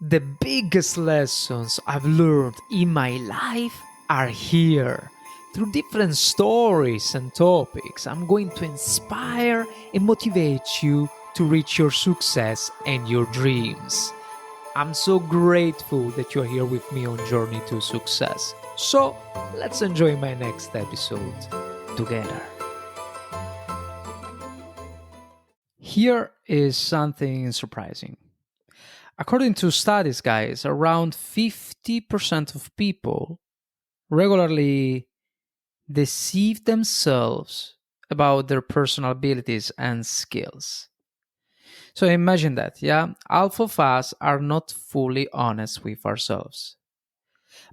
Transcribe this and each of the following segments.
The biggest lessons I've learned in my life are here. Through different stories and topics, I'm going to inspire and motivate you to reach your success and your dreams. I'm so grateful that you're here with me on Journey to Success. So, let's enjoy my next episode together. Here is something surprising. According to studies, guys, around 50% of people regularly deceive themselves about their personal abilities and skills. So imagine that, yeah? Half of us are not fully honest with ourselves.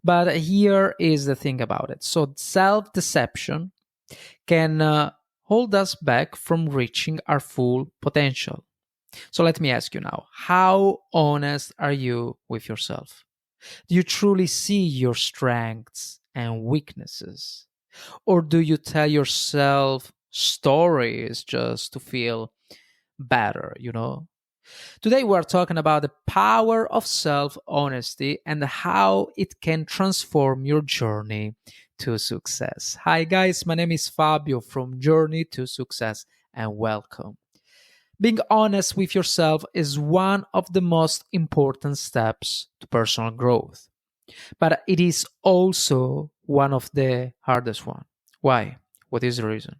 But here is the thing about it. So self deception can hold us back from reaching our full potential. So let me ask you now, how honest are you with yourself? Do you truly see your strengths and weaknesses? Or do you tell yourself stories just to feel better? Today we are talking about the power of self honesty and how it can transform your journey to success. Hi, guys, my name is Fabio from Journey to Success, and welcome. Being honest with yourself is one of the most important steps to personal growth, but it is also one of the hardest one. Why? What is the reason?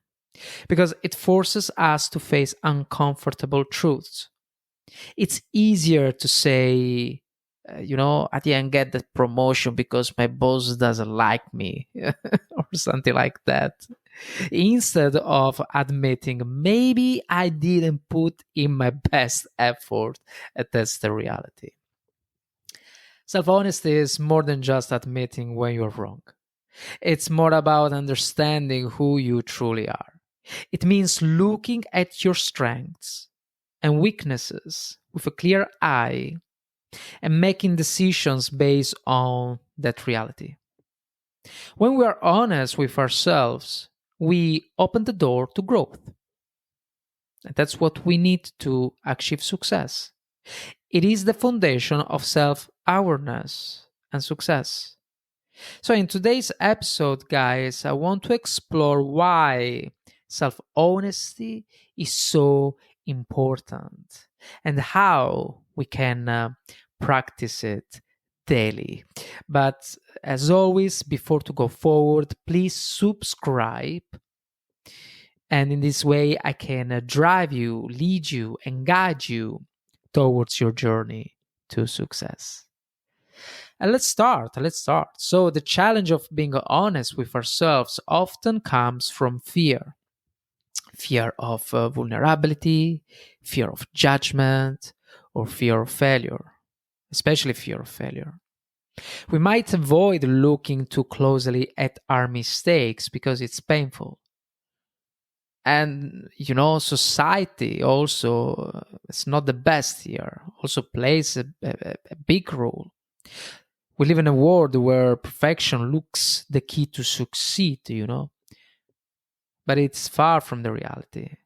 Because it forces us to face uncomfortable truths. It's easier to say, at the end, get that promotion because my boss doesn't like me or something like that. Instead of admitting, maybe I didn't put in my best effort, and that's the reality. Self honesty is more than just admitting when you're wrong. It's more about understanding who you truly are. It means looking at your strengths and weaknesses with a clear eye and making decisions based on that reality. When we are honest with ourselves, we open the door to growth. And that's what we need to achieve success. It is the foundation of self awareness and success. So, in today's episode, guys, I want to explore why self honesty is so important and how we can practice it daily. But as always, before to go forward, please subscribe. And in this way, I can drive you, lead you, and guide you towards your journey to success. And let's start. Let's start. So, the challenge of being honest with ourselves often comes from fear of vulnerability, fear of judgment, or fear of failure, especially fear of failure. We might avoid looking too closely at our mistakes because it's painful. And society also, it's not the best here, also plays a big role. We live in a world where perfection looks the key to succeed, but it's far from the reality.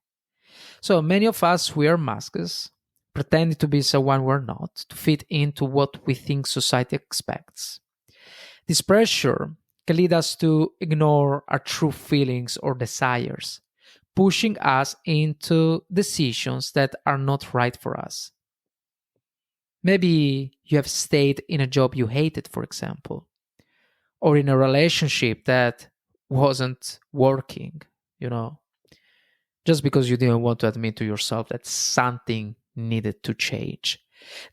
So many of us wear masks, pretending to be someone we're not, to fit into what we think society expects. This pressure can lead us to ignore our true feelings or desires, pushing us into decisions that are not right for us. Maybe you have stayed in a job you hated, for example, or in a relationship that wasn't working, you know, just because you didn't want to admit to yourself that something needed to change.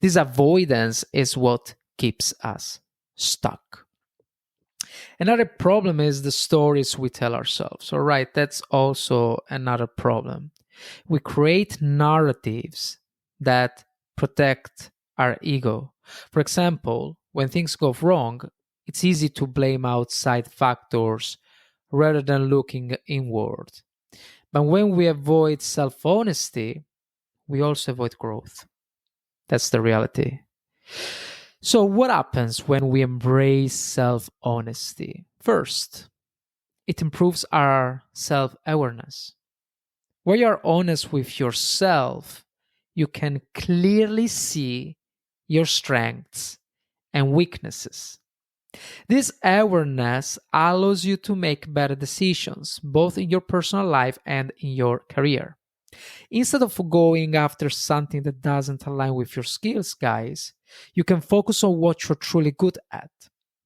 This avoidance is what keeps us stuck. Another problem is the stories we tell ourselves. All right, that's also another problem. We create narratives that protect our ego. For example, when things go wrong, it's easy to blame outside factors rather than looking inward. But when we avoid self honesty, we also avoid growth. That's the reality. So, what happens when we embrace self honesty? First, it improves our self awareness. When you're honest with yourself, you can clearly see your strengths and weaknesses. This awareness allows you to make better decisions, both in your personal life and in your career. Instead of going after something that doesn't align with your skills, guys, you can focus on what you're truly good at.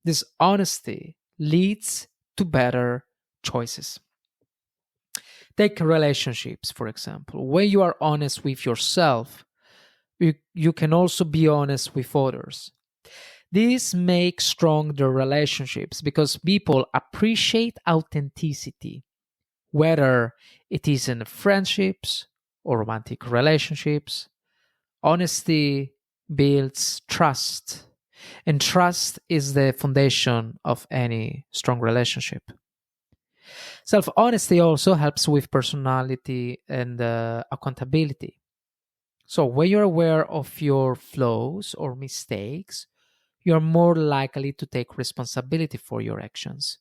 This honesty leads to better choices. Take relationships, for example. When you are honest with yourself, you can also be honest with others. This makes stronger relationships because people appreciate authenticity, whether it is in friendships or romantic relationships. Honesty builds trust, and trust is the foundation of any strong relationship. Self honesty also helps with personality and accountability. So, when you're aware of your flaws or mistakes, you're more likely to take responsibility for your actions.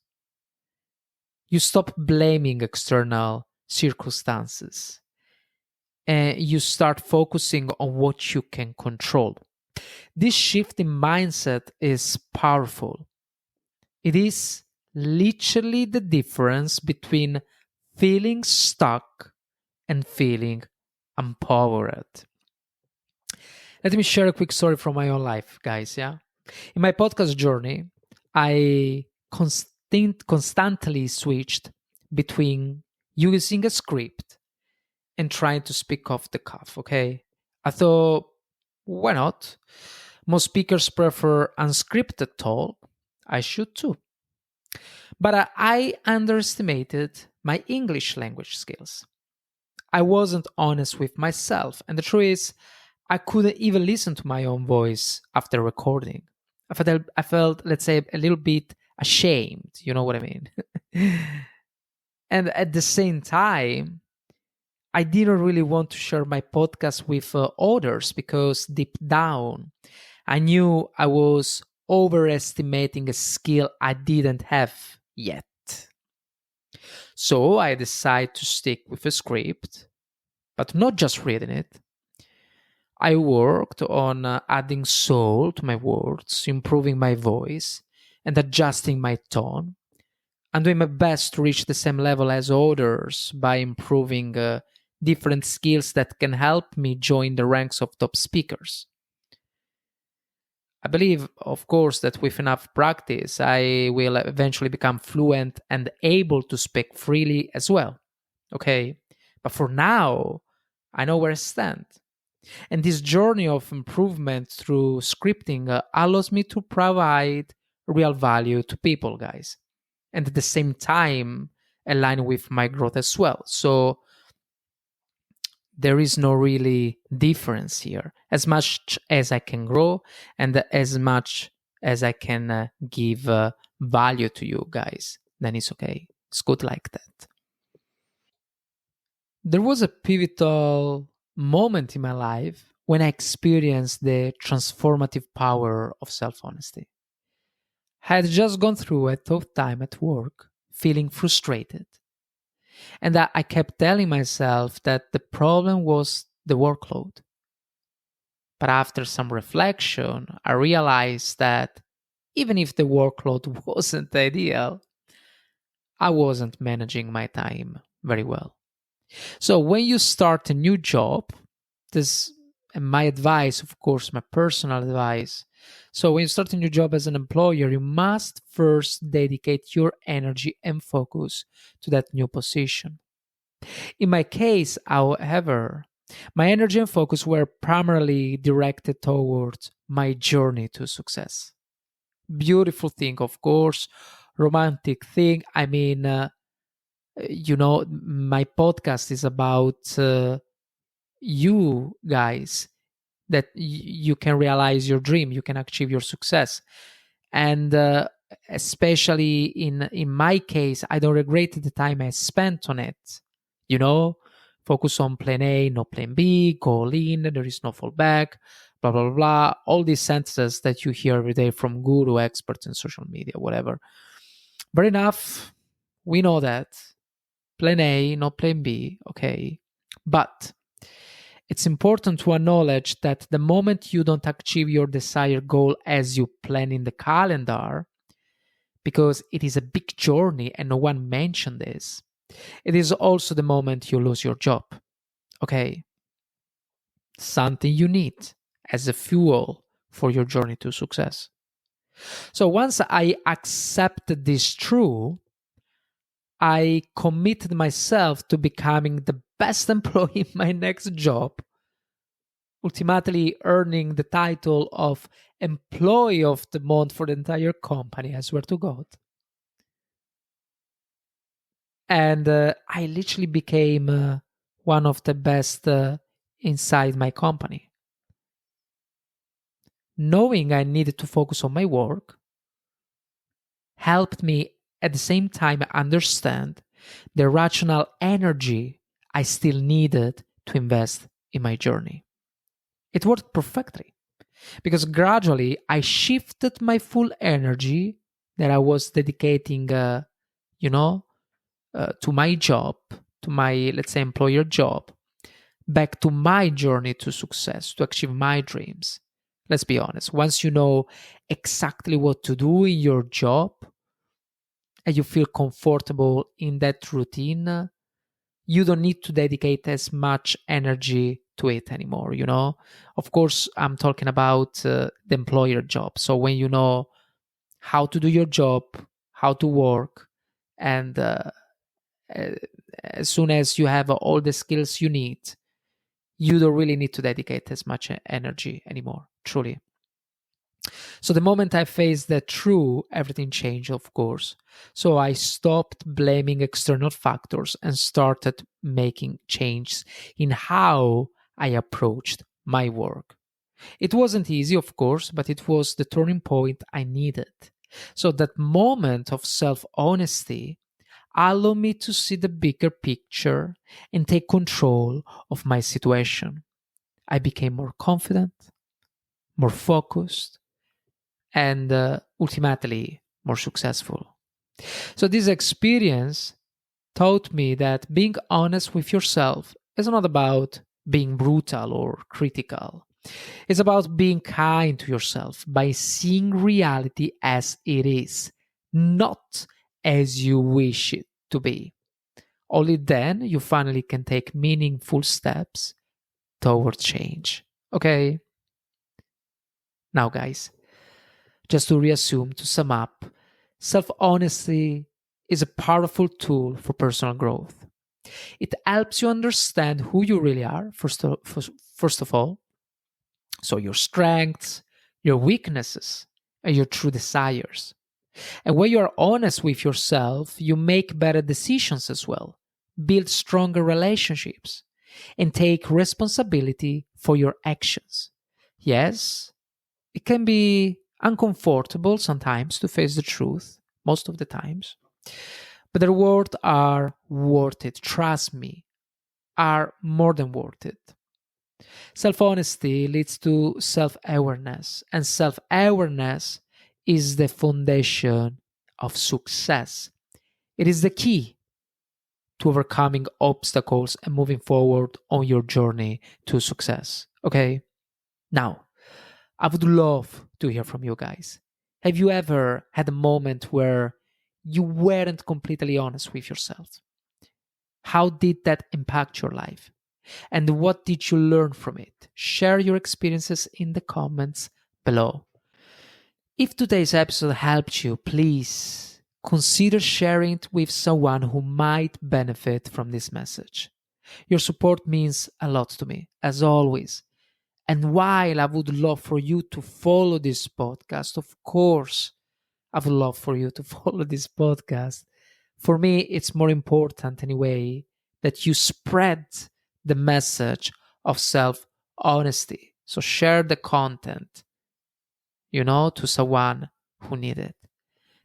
You stop blaming external circumstances and you start focusing on what you can control. This shift in mindset is powerful. It is literally the difference between feeling stuck and feeling empowered. Let me share a quick story from my own life, guys. Yeah. In my podcast journey, I constantly switched between using a script and trying to speak off the cuff. Okay. I thought, why not? Most speakers prefer unscripted talk. I should too. But I underestimated my English language skills. I wasn't honest with myself. And the truth is, I couldn't even listen to my own voice after recording. I felt, let's say, a little bit ashamed. You know what I mean? And at the same time, I didn't really want to share my podcast with others because deep down, I knew I was overestimating a skill I didn't have yet. So I decided to stick with a script, but not just reading it. I worked on adding soul to my words, improving my voice, and adjusting my tone. I'm doing my best to reach the same level as others by improving different skills that can help me join the ranks of top speakers. I believe, of course, that with enough practice, I will eventually become fluent and able to speak freely as well. Okay. But for now, I know where I stand. And this journey of improvement through scripting allows me to provide real value to people, guys. And at the same time, align with my growth as well. So there is no really difference here. As much as I can grow and as much as I can give value to you guys, then it's okay. It's good like that. There was a pivotal moment in my life when I experienced the transformative power of self honesty. I had just gone through a tough time at work, feeling frustrated. And I kept telling myself that the problem was the workload. But after some reflection, I realized that even if the workload wasn't ideal, I wasn't managing my time very well. So when you start a new job, this and my advice, of course, my personal advice. So when you start a new job as an employer, you must first dedicate your energy and focus to that new position. In my case, however, my energy and focus were primarily directed towards my journey to success. Beautiful thing, of course, romantic thing. I mean, my podcast is about you guys that you can realize your dream, you can achieve your success, and especially in my case, I don't regret the time I spent on it. You know, focus on plan A, no plan B, go all in, there is no fallback, blah blah blah. All these sentences that you hear every day from guru experts in social media, whatever. But enough, we know that plan A, not plan B. Okay, but It's important to acknowledge that the moment you don't achieve your desired goal as you plan in the calendar, because it is a big journey and no one mentioned this, it is also the moment you lose your job. Okay? Something you need as a fuel for your journey to success. So once I accepted this truth, I committed myself to becoming the best employee in my next job, ultimately earning the title of Employee of the Month for the entire company, I swear to God. And I literally became one of the best inside my company. Knowing I needed to focus on my work helped me at the same time understand the rational energy I still needed to invest in my journey. It worked perfectly because gradually I shifted my full energy that I was dedicating, to my job, to my, let's say, employer job, back to my journey to success, to achieve my dreams. Let's be honest, once you know exactly what to do in your job and you feel comfortable in that routine, you don't need to dedicate as much energy to it anymore, you know? Of course, I'm talking about the employer job. So when you know how to do your job, how to work, and uh, as soon as you have all the skills you need, you don't really need to dedicate as much energy anymore, truly. So the moment I faced that truth, everything changed, of course. So I stopped blaming external factors and started making changes in how I approached my work. It wasn't easy, of course, but it was the turning point I needed. So that moment of self-honesty allowed me to see the bigger picture and take control of my situation. I became more confident, more focused, and ultimately more successful. So, this experience taught me that being honest with yourself is not about being brutal or critical. It's about being kind to yourself by seeing reality as it is, not as you wish it to be. Only then you finally can take meaningful steps toward change. Okay? Now, guys, just to reassume, to sum up, self honesty is a powerful tool for personal growth. It helps you understand who you really are, first of all. So, your strengths, your weaknesses, and your true desires. And when you are honest with yourself, you make better decisions as well, build stronger relationships, and take responsibility for your actions. Yes, it can be uncomfortable sometimes to face the truth, most of the times, but the rewards are worth it. Trust me, are more than worth it. Self honesty leads to self awareness, and self awareness is the foundation of success. It is the key to overcoming obstacles and moving forward on your journey to success. Okay? Now, I would love to hear from you guys. Have you ever had a moment where you weren't completely honest with yourself? How did that impact your life? And what did you learn from it? Share your experiences in the comments below. If today's episode helped you, please consider sharing it with someone who might benefit from this message. Your support means a lot to me, as always. And while I would love for you to follow this podcast, of course, I would love for you to follow this podcast. For me, it's more important anyway that you spread the message of self honesty. So share the content, to someone who need it.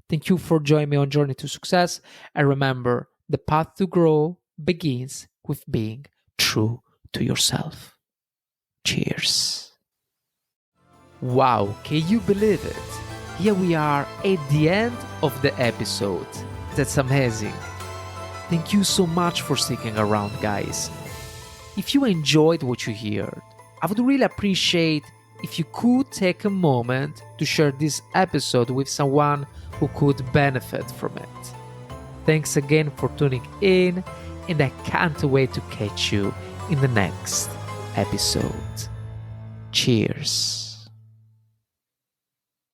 Thank you for joining me on Journey to Success. And remember, the path to grow begins with being true to yourself. Cheers. Wow, can you believe it? Here we are at the end of the episode. That's amazing. Thank you so much for sticking around, guys. If you enjoyed what you heard, I would really appreciate if you could take a moment to share this episode with someone who could benefit from it. Thanks again for tuning in, and I can't wait to catch you in the next episode. Cheers.